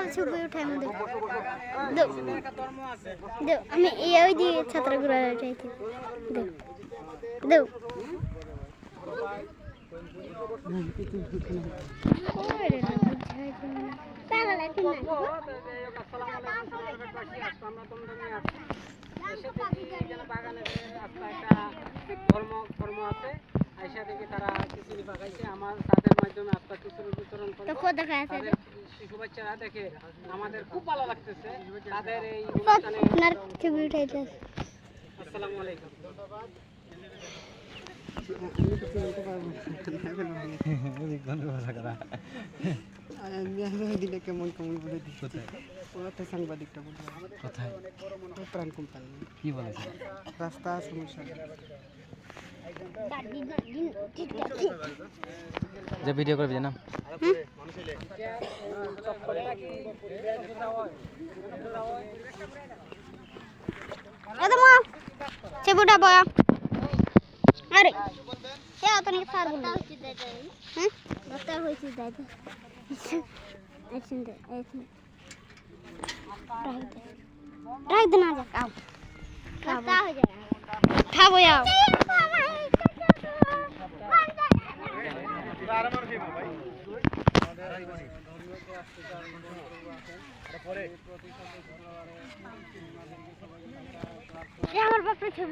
ছবি উঠাই মধ্যে দেও আমি ওই দিয়ে ছাত্রগুলো উঠাইছি দেও দেও শিশু বাচ্চারা দেখে আমাদের খুব ভালো লাগতেছে তাদের এই ছবি উঠাইতে আসসালামু আলাইকুম দিলে কেমন কেমন বলে দিচ্ছে কোথায় সাংবাদিকটা বলতে কোথায় প্রাণ কোম্পানি কি বলেছে রাস্তা সমস্যা যে ভিডিও করবি না ছবিটা বয়া আরে এ অতনি স্যার বলল হ্যাঁ দস্তার হইছে যাইতে এসেন রাখ দে না যা খাও রাস্তা হয়ে যায় খাবো যাও আমার বাপের ছবি